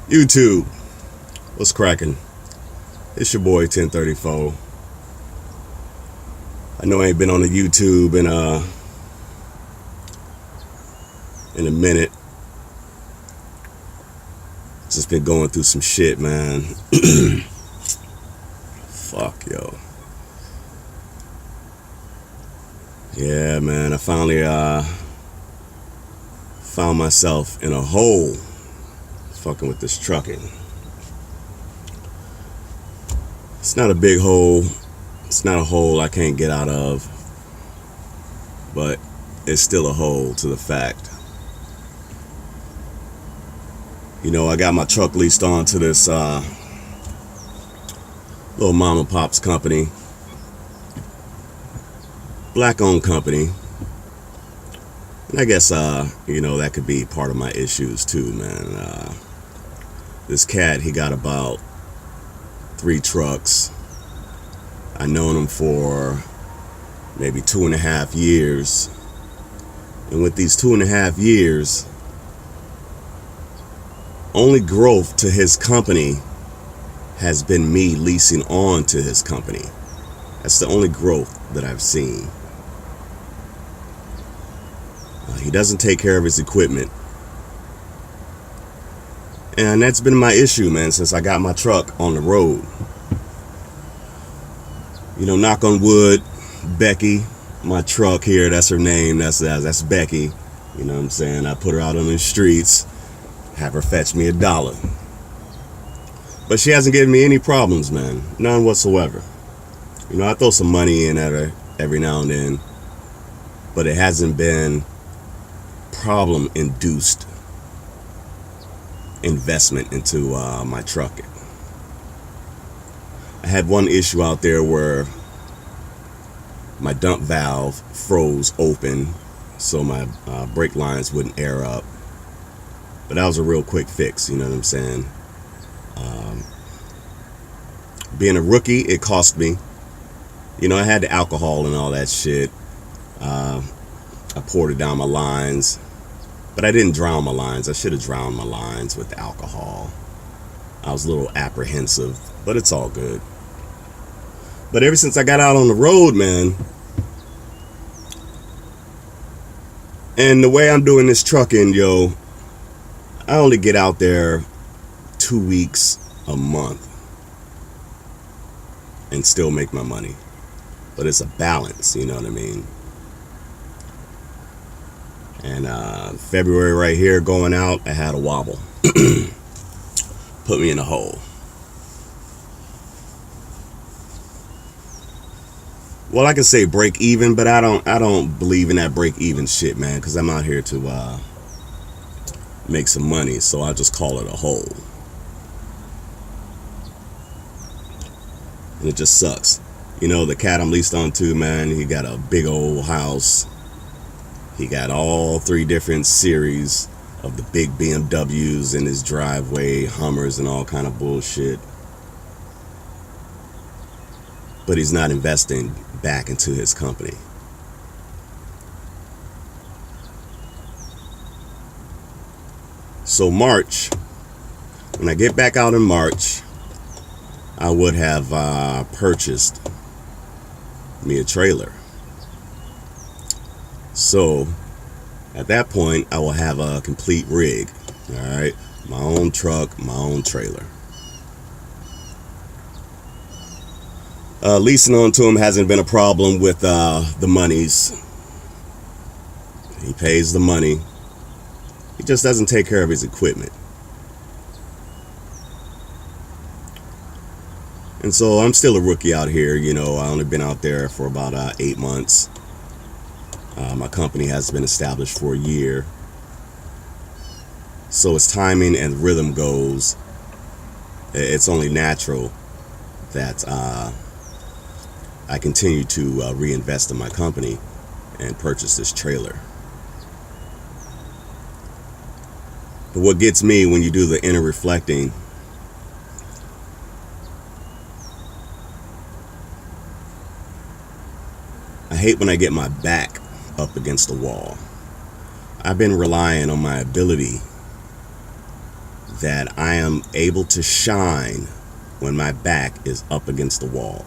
YouTube, what's cracking? It's your boy 1034. I know I ain't been on the YouTube in a minute. Just been going through some shit, man. Fuck, yo. Yeah, man, I finally found myself in a hole fucking with this trucking. It's not a big hole. It's not a hole I can't get out of. But it's still a hole to the fact. You know, I got my truck leased on to this little mom and pop's company. Black owned company. And I guess, you know, that could be part of my issues too, man. This cat, he got about 3 trucks. I known him for maybe 2.5 years. And with these 2.5 years, only growth to his company has been me leasing on to his company. That's the only growth that I've seen. He doesn't take care of his equipment. And that's been my issue, man, since I got my truck on the road. You know, knock on wood, Becky, my truck here, that's her name, that's Becky. You know what I'm saying? I put her out on the streets, have her fetch me $1. But she hasn't given me any problems, man. None whatsoever. You know, I throw some money in at her every now and then, but it hasn't been problem-induced investment into my trucking. I had one issue out there where my dump valve froze open, so my brake lines wouldn't air up. But that was a real quick fix, you know what I'm saying? Being a rookie, it cost me. You know, I had the alcohol and all that shit. I poured it down my lines. But I didn't drown my lines. I should have drowned my lines with the alcohol. I was a little apprehensive, but it's all good. But ever since I got out on the road, man, and the way I'm doing this trucking, yo, I only get out there 2 weeks a month and still make my money. But it's a balance, you know what I mean? And February right here going out, I had a wobble. Put me in a hole. Well, I can say break even, but I don't believe in that break even shit, man, because I'm out here to make some money, so I just call it a hole. And it just sucks. You know, the cat I'm leased on to, man, he got a big old house. He got all 3 different series of the big BMWs in his driveway, Hummers and all kind of bullshit. But he's not investing back into his company. So March, when I get back out in March, I would have purchased me a trailer. So at that point, I will have a complete rig. All right, my own truck, my own trailer. Leasing onto him hasn't been a problem with the monies. He pays the money. He just doesn't take care of his equipment. And so I'm still a rookie out here. You know, I only been out there for about 8 months. My company has been established for a year. So as timing and rhythm goes, it's only natural that I continue to reinvest in my company and purchase this trailer. But what gets me when you do the inner reflecting, I hate when I get my back up against the wall. I've been relying on my ability that I am able to shine when my back is up against the wall.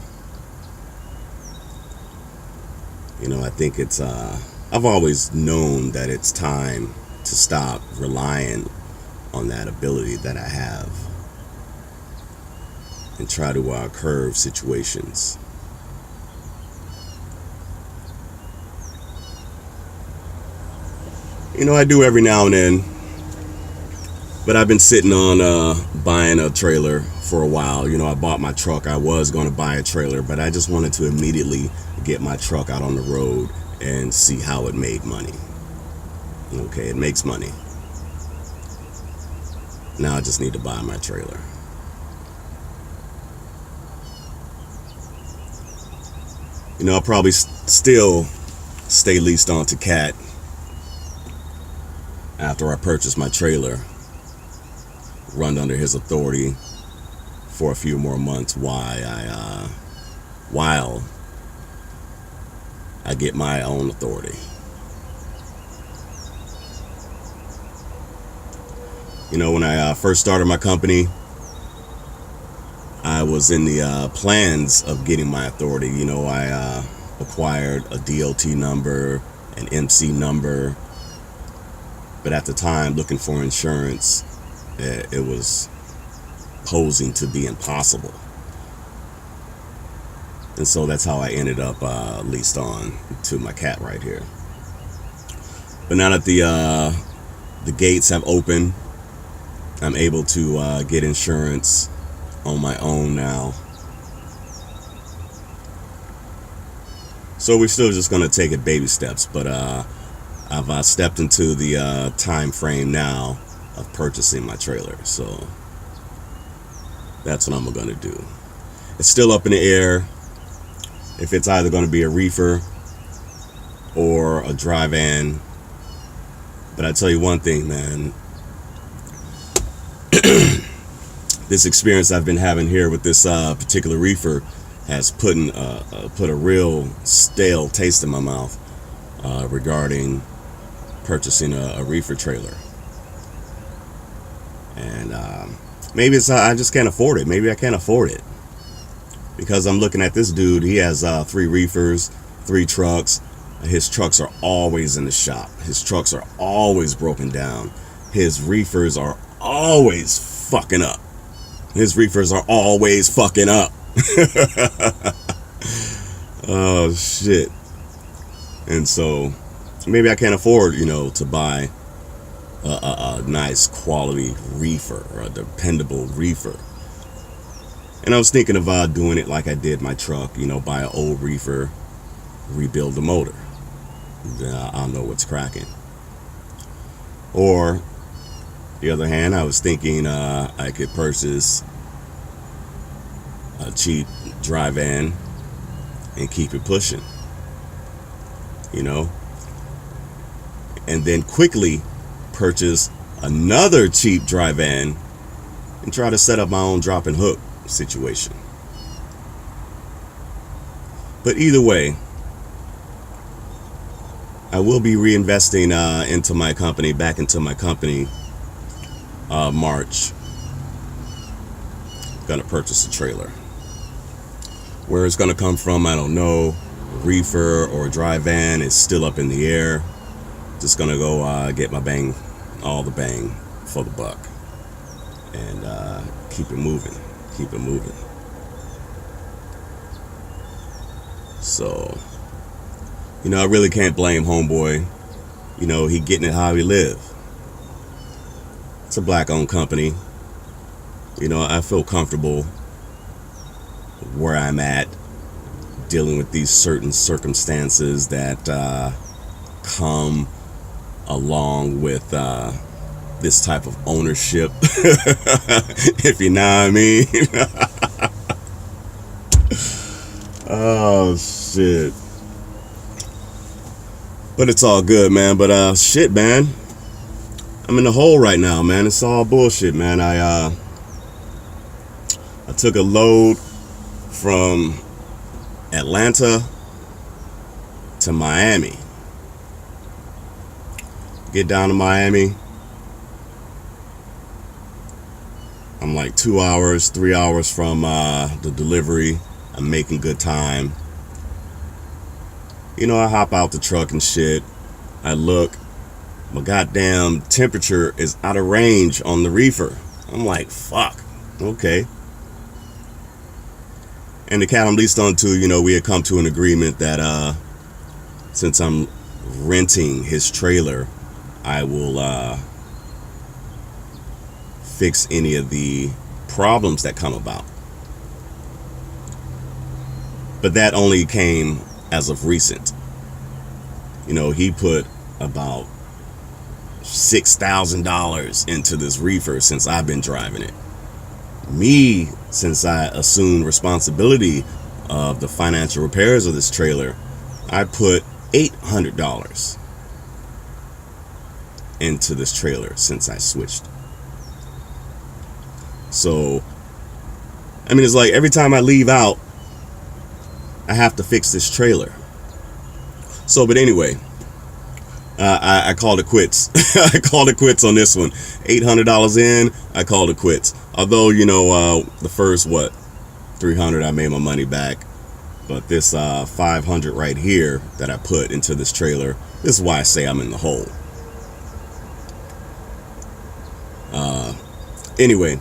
I think I've always known that it's time to stop relying on that ability that I have and try to curve situations. I do every now and then, but I've been sitting on buying a trailer for a while. I bought my truck. I was going to buy a trailer, but I just wanted to immediately get my truck out on the road and see how it made money. Okay, it makes money. Now I just need to buy my trailer. I'll probably still stay leased on to Cat after I purchase my trailer, run under his authority for a few more months while I get my own authority. When I first started my company, I was in the plans of getting my authority. I acquired a DOT number, an MC number, but at the time, looking for insurance, it was posing to be impossible. And so that's how I ended up leased on to my Cat right here. But now that the gates have opened, I'm able to get insurance on my own now. So we're still just going to take it baby steps, but I've stepped into the time frame now of purchasing my trailer. So that's what I'm going to do. It's still up in the air if it's either going to be a reefer or a dry van. But I tell you one thing, man. This experience I've been having here with this particular reefer has put a real stale taste in my mouth regarding purchasing a reefer trailer. And maybe it's I just can't afford it. Maybe I can't afford it because I'm looking at this dude. He has 3 reefers, 3 trucks. His trucks are always in the shop. His trucks are always broken down. His reefers are always fucking up. His reefers are always fucking up. Oh shit. And so maybe I can't afford, to buy a nice quality reefer or a dependable reefer. And I was thinking of doing it like I did my truck, buy an old reefer, rebuild the motor. Then I'll know what's cracking. Or the other hand, I was thinking I could purchase a cheap dry van and keep it pushing, and then quickly purchase another cheap dry van and try to set up my own drop and hook situation. But either way, I will be reinvesting back into my company March. Gonna purchase a trailer. Where it's gonna come from, I don't know. Reefer or dry van is still up in the air. Just gonna go get my bang, all the bang for the buck, and keep it moving. So, I really can't blame homeboy. He getting it how he live. It's a black-owned company. I feel comfortable where I'm at, dealing with these certain circumstances that come along with this type of ownership, if you know what I mean. Oh, shit. But it's all good, man. But shit, man. I'm in the hole right now, man. It's all bullshit, man. I took a load from Atlanta to Miami. Get down to Miami. I'm like 2 hours, 3 hours from the delivery. I'm making good time. You know, I hop out the truck and shit. I look, my goddamn temperature is out of range on the reefer. I'm like, fuck, okay. And the cat I'm leased on to, you know, we had come to an agreement that since I'm renting his trailer, I will fix any of the problems that come about. But that only came as of recent. You know, he put about $6,000 into this reefer since I've been driving it. Me, since I assumed responsibility of the financial repairs of this trailer, I put $800 into this trailer since I switched. So, I mean, it's like every time I leave out, I have to fix this trailer. So, but anyway, I called it quits. I called it quits on this one. $800 in, I called it quits. Although, you know, the first, $300, I made my money back. But this $500 right here that I put into this trailer, this is why I say I'm in the hole. Anyway,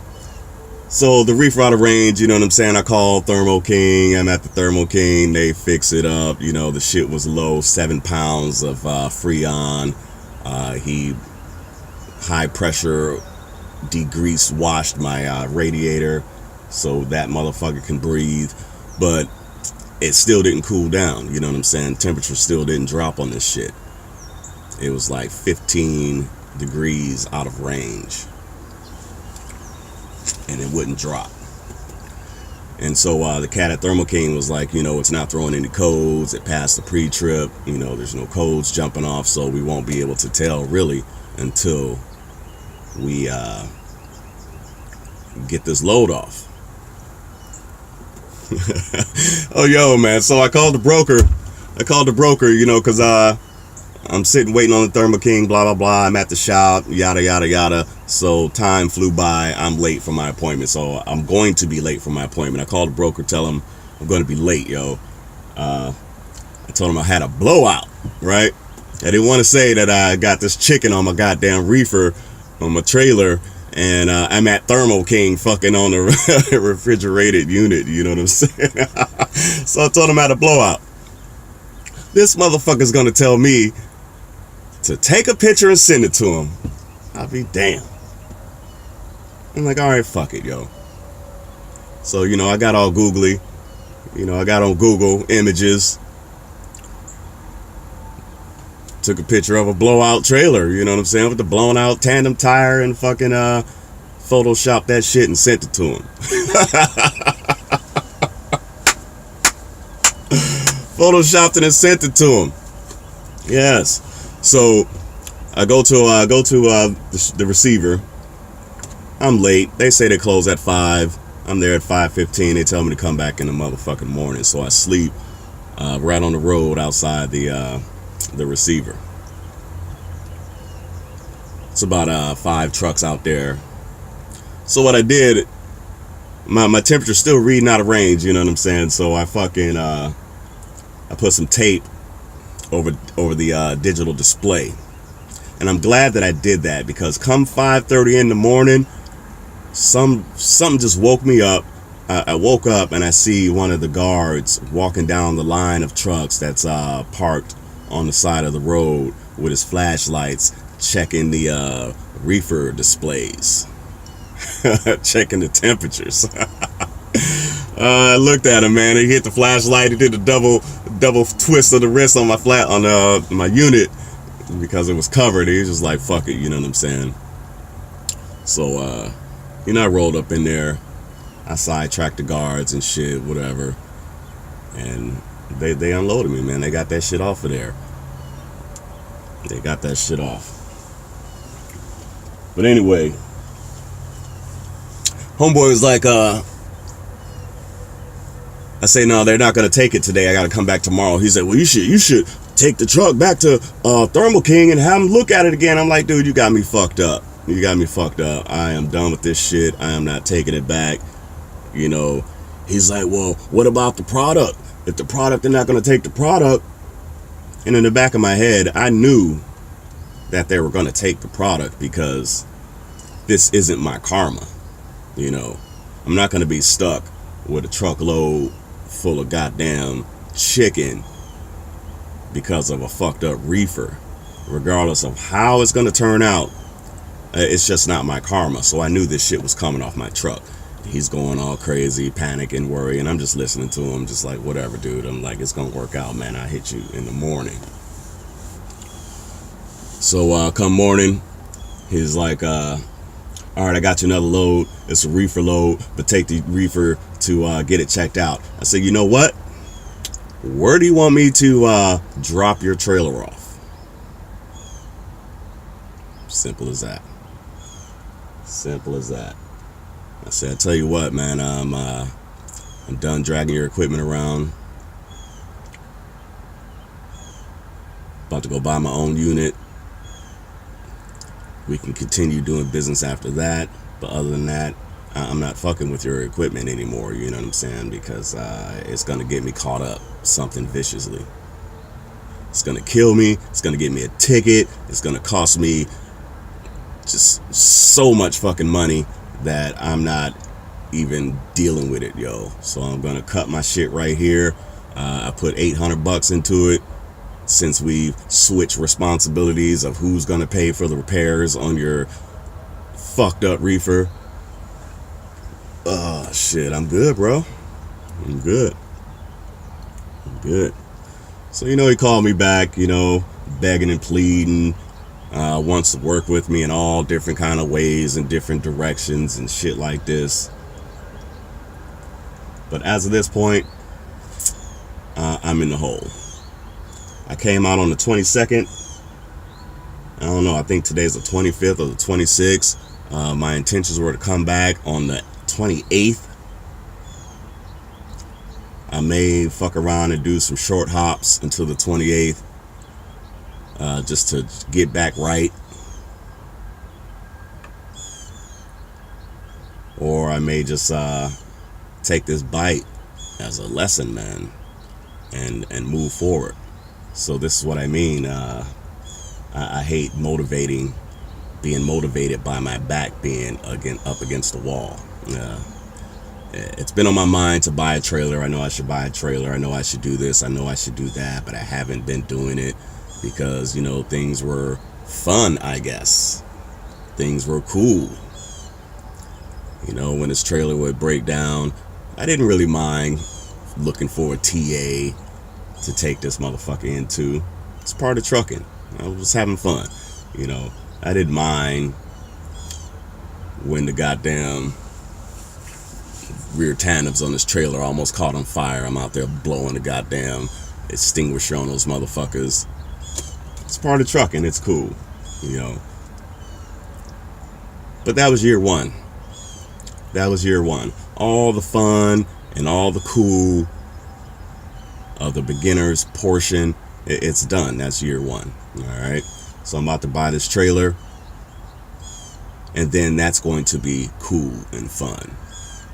so the reefer out of range, you know what I'm saying? I called Thermo King. I'm at the Thermo King. They fix it up. You know, the shit was low, 7 pounds of Freon. He high pressure degrease washed my radiator so that motherfucker can breathe. But it still didn't cool down. You know what I'm saying? Temperature still didn't drop on this shit. It was like 15 degrees out of range. And it wouldn't drop. And so the cat at Thermo King was like, you know, it's not throwing any codes. It passed the pre-trip. You know, there's no codes jumping off, so we won't be able to tell really until we get this load off. Oh, yo, man. So I called the broker, you know, because I'm sitting waiting on the Thermo King, blah, blah, blah. I'm at the shop, yada, yada, yada. So time flew by. I'm late for my appointment. So I'm going to be late for my appointment. I called the broker, tell him I'm going to be late, yo. I told him I had a blowout, right? I didn't want to say that I got this chicken on my goddamn reefer on my trailer. And I'm at Thermo King fucking on the refrigerated unit. You know what I'm saying? So I told him I had a blowout. This motherfucker's going to tell me to take a picture and send it to him. I'll be damned. I'm like, all right, fuck it, yo. So, you know, I got all googly. You know, I got on Google Images. Took a picture of a blowout trailer, you know what I'm saying, with the blown out tandem tire, and fucking photoshopped that shit and sent it to him. Photoshopped it and sent it to him. Yes. So I go to the receiver. I'm late. They say they close at 5. I'm there at 5:15. They tell me to come back in the motherfucking morning. So I sleep right on the road outside the receiver. It's about 5 trucks out there. So what I did, my temperature's still reading out of range, you know what I'm saying? So I fucking I put some tape over the digital display. And I'm glad that I did that, because come 5:30 in the morning, something just woke me up. I woke up and I see one of the guards walking down the line of trucks that's parked on the side of the road with his flashlights, checking the reefer displays, checking the temperatures. I looked at him, man. He hit the flashlight. He did the double twist of the wrist on my unit because it was covered. He was just like, fuck it, you know what I'm saying? So, you know, I rolled up in there. I sidetracked the guards and shit, whatever. And they unloaded me, man. They got that shit off of there. They got that shit off. But anyway, homeboy was like, I say, no, they're not going to take it today. I got to come back tomorrow. He said, well, you should take the truck back to Thermo King and have them look at it again. I'm like, dude, you got me fucked up. You got me fucked up. I am done with this shit. I am not taking it back. You know, he's like, well, what about the product? If the product, they're not going to take the product. And in the back of my head, I knew that they were going to take the product because this isn't my karma. You know, I'm not going to be stuck with a truckload full of goddamn chicken because of a fucked up reefer. Regardless of how it's going to turn out, it's just not my karma. So I knew this shit was coming off my truck. He's going all crazy, panicking, worrying. I'm just listening to him, just like, whatever, dude. I'm like, it's going to work out, man. I'll hit you in the morning. So come morning, he's like, all right, I got you another load. It's a reefer load, but take the reefer to get it checked out. I said, you know what? Where do you want me to drop your trailer off? Simple as that. Simple as that. I said, I tell you what, man, I'm done dragging your equipment around. About to go buy my own unit. We can continue doing business after that. But other than that, I'm not fucking with your equipment anymore. You know what I'm saying? Because it's going to get me caught up something viciously. It's going to kill me. It's going to get me a ticket. It's going to cost me just so much fucking money that I'm not even dealing with it, yo. So I'm going to cut my shit right here. I put $800 into it. Since we've switched responsibilities of who's going to pay for the repairs on your fucked up reefer. Shit, I'm good, bro. I'm good. So, you know, he called me back, you know, begging and pleading, wants to work with me in all different kind of ways and different directions and shit like this. But as of this point, I'm in the hole. I came out on the 22nd. I don't know, I think today's the 25th or the 26th. My intentions were to come back on the 28th. I may fuck around and do some short hops until the 28th. Just to get back right. Or I may just take this bite as a lesson, man, and move forward. So this is what I mean. I hate being motivated by my back being up against the wall. It's been on my mind to buy a trailer. I know I should buy a trailer. I know I should do this. I know I should do that, but I haven't been doing it because, you know, things were fun, I guess. Things were cool. You know, when this trailer would break down, I didn't really mind looking for a TA to take this motherfucker into. It's part of trucking. I was having fun. You know, I didn't mind when the goddamn rear tandems on this trailer almost caught on fire. I'm out there blowing the goddamn extinguisher on those motherfuckers. It's part of trucking. It's cool, you know. But that was year one. That was year one. All the fun and all the cool of the beginner's portion, it's done. That's year one. All right. So I'm about to buy this trailer, and then that's going to be cool and fun.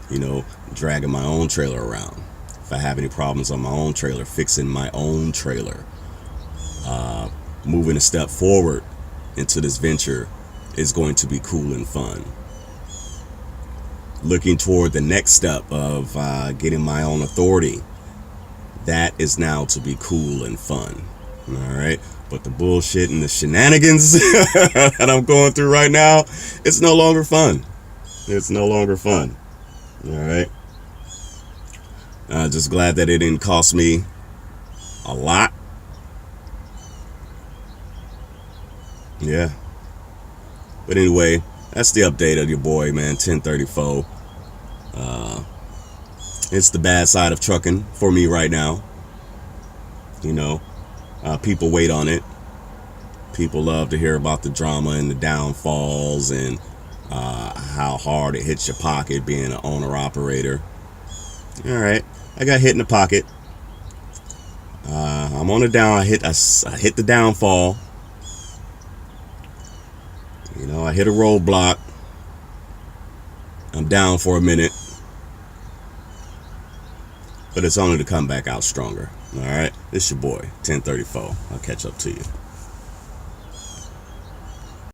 You know, dragging my own trailer around. If I have any problems on my own trailer, fixing my own trailer. Moving a step forward into this venture is going to be cool and fun. Looking toward the next step of getting my own authority, that is now to be cool and fun. All right. But the bullshit and the shenanigans that I'm going through right now, it's no longer fun. It's no longer fun. All right. Just glad that it didn't cost me a lot. Yeah. But anyway, that's the update of your boy, man. 1034. It's the bad side of trucking for me right now. You know, people wait on it. People love to hear about the drama and the downfalls and how hard it hits your pocket being an owner-operator. All right, I got hit in the pocket. I'm on the down. I hit the downfall. You know, I hit a roadblock. I'm down for a minute. But it's only to come back out stronger. All right? It's your boy, 1034. I'll catch up to you.